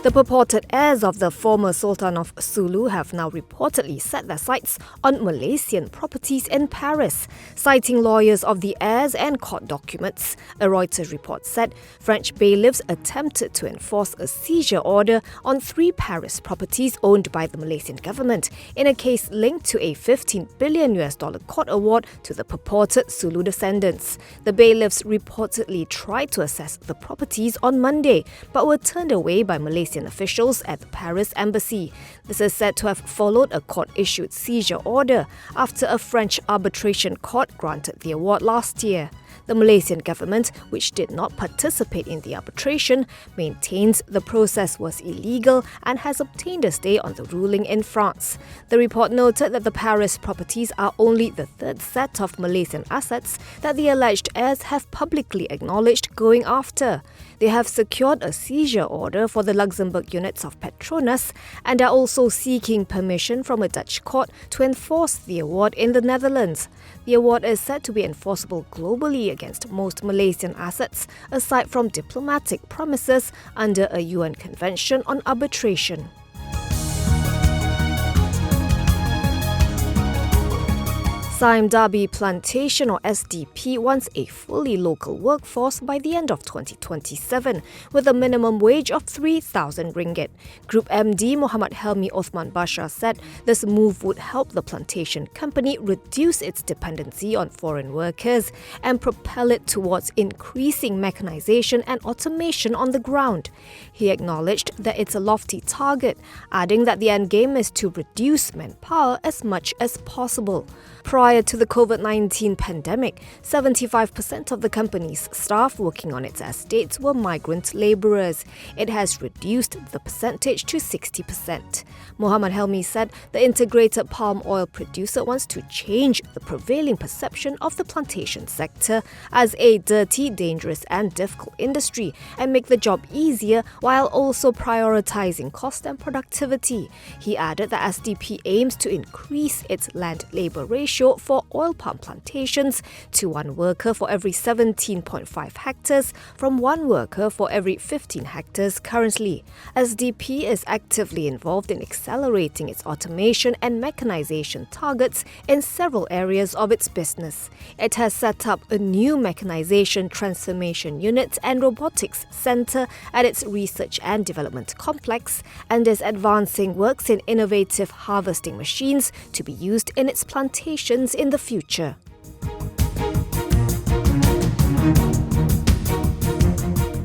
The purported heirs of the former Sultan of Sulu have now reportedly set their sights on Malaysian properties in Paris, citing lawyers of the heirs and court documents. A Reuters report said French bailiffs attempted to enforce a seizure order on 3 Paris properties owned by the Malaysian government in a case linked to a $15 billion court award to the purported Sulu descendants. The bailiffs reportedly tried to assess the properties on Monday, but were turned away by Malaysian officials at the Paris embassy. This is said to have followed a court-issued seizure order after a French arbitration court granted the award last year. The Malaysian government, which did not participate in the arbitration, maintains the process was illegal and has obtained a stay on the ruling in France. The report noted that the Paris properties are only the third set of Malaysian assets that the alleged heirs have publicly acknowledged going after. They have secured a seizure order for the Luxembourg units of Petronas and are also seeking permission from a Dutch court to enforce the award in the Netherlands. The award is said to be enforceable globally against most Malaysian assets, aside from diplomatic promises under a UN Convention on Arbitration. Sime Darby Plantation or SDP wants a fully local workforce by the end of 2027 with a minimum wage of 3,000 ringgit. Group MD Muhammad Helmi Othman Bashar said this move would help the plantation company reduce its dependency on foreign workers and propel it towards increasing mechanization and automation on the ground. He acknowledged that it's a lofty target, adding that the end game is to reduce manpower as much as possible. Prior to the COVID-19 pandemic, 75% of the company's staff working on its estates were migrant labourers. It has reduced the percentage to 60%. Muhammad Helmi said the integrated palm oil producer wants to change the prevailing perception of the plantation sector as a dirty, dangerous and difficult industry and make the job easier while also prioritising cost and productivity. He added that SDP aims to increase its land-labour ratio for oil palm plantations to 1 worker for every 17.5 hectares from 1 worker for every 15 hectares currently. SDP is actively involved in accelerating its automation and mechanization targets in several areas of its business. It has set up a new mechanization transformation unit and robotics center at its research and development complex and is advancing works in innovative harvesting machines to be used in its plantations in the future.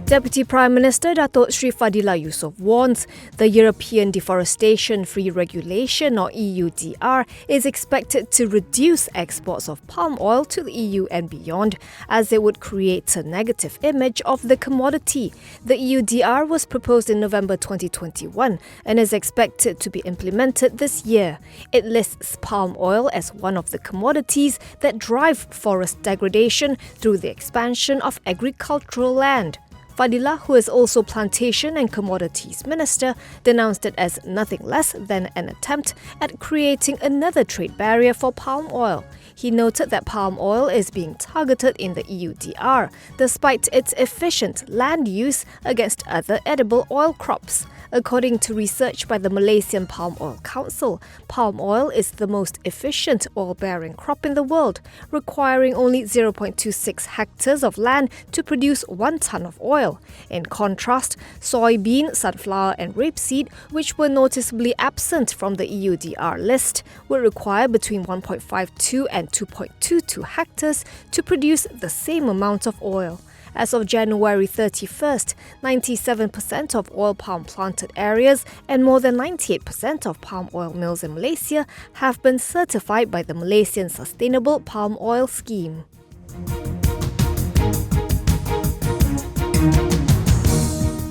Deputy Prime Minister Datuk Sri Fadillah Yusof warns the European Deforestation Free Regulation or EUDR is expected to reduce exports of palm oil to the EU and beyond as it would create a negative image of the commodity. The EUDR was proposed in November 2021 and is expected to be implemented this year. It lists palm oil as one of the commodities that drive forest degradation through the expansion of agricultural land. Fadillah, who is also Plantation and Commodities Minister, denounced it as nothing less than an attempt at creating another trade barrier for palm oil. He noted that palm oil is being targeted in the EUDR, despite its efficient land use against other edible oil crops. According to research by the Malaysian Palm Oil Council, palm oil is the most efficient oil-bearing crop in the world, requiring only 0.26 hectares of land to produce 1 ton of oil. In contrast, soybean, sunflower and rapeseed, which were noticeably absent from the EUDR list, would require between 1.52 and 2.22 hectares to produce the same amount of oil. As of January 31st, 97% of oil palm planted areas and more than 98% of palm oil mills in Malaysia have been certified by the Malaysian Sustainable Palm Oil Scheme.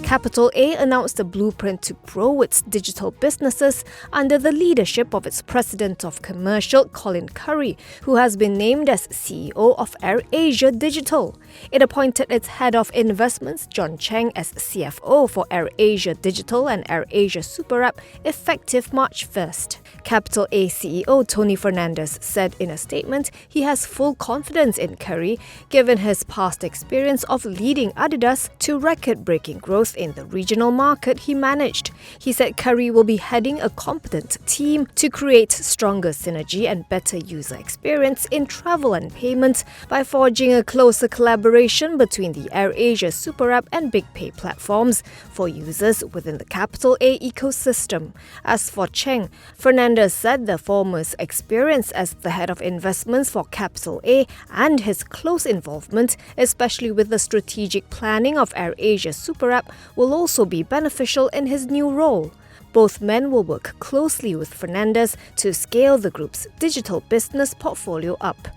Capital A announced a blueprint to grow its digital businesses under the leadership of its President of Commercial, Colin Curry, who has been named as CEO of AirAsia Digital. It appointed its head of investments, John Cheng, as CFO for airasia Digital and airasia Super App effective March 1st. Capital A CEO Tony Fernandes said in a statement he has full confidence in Curry, given his past experience of leading Adidas to record-breaking growth in the regional market he managed. He said Curry will be heading a competent team to create stronger synergy and better user experience in travel and payments by forging a closer collaboration between the airasia Super App and BigPay platforms for users within the Capital A ecosystem. As for Cheng, Fernandes said the former's experience as the head of investments for Capital A and his close involvement, especially with the strategic planning of airasia Super App, will also be beneficial in his new role. Both men will work closely with Fernandes to scale the group's digital business portfolio up.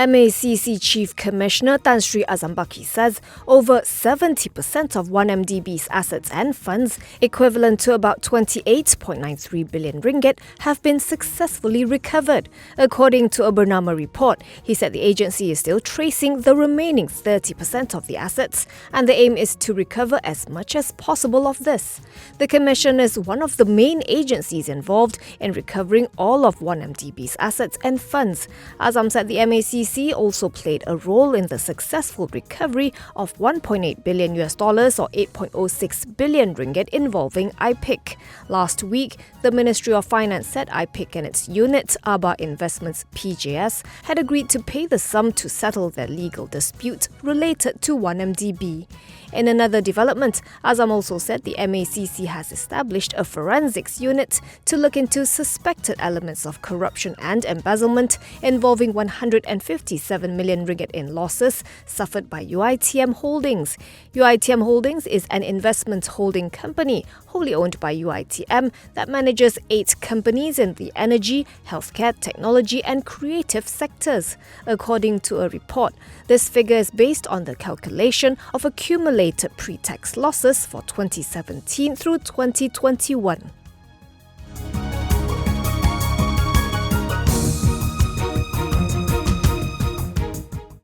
MACC Chief Commissioner Tan Sri Azambaki says over 70% of 1MDB's assets and funds, equivalent to about 28.93 billion ringgit, have been successfully recovered. According to a Bernama report, he said the agency is still tracing the remaining 30% of the assets, and the aim is to recover as much as possible of this. The Commission is one of the main agencies involved in recovering all of 1MDB's assets and funds. Azam said the MACC also played a role in the successful recovery of $1.8 billion or 8.06 billion ringgit involving IPIC. Last week, the Ministry of Finance said IPIC and its unit, Aba Investments PJS, had agreed to pay the sum to settle their legal dispute related to 1MDB. In another development, Azam also said the MACC has established a forensics unit to look into suspected elements of corruption and embezzlement involving 157 million ringgit in losses suffered by UITM Holdings. UITM Holdings is an investment holding company wholly owned by UITM that manages 8 companies in the energy, healthcare, technology and creative sectors. According to a report, this figure is based on the calculation of accumulated pre-tax losses for 2017 through 2021.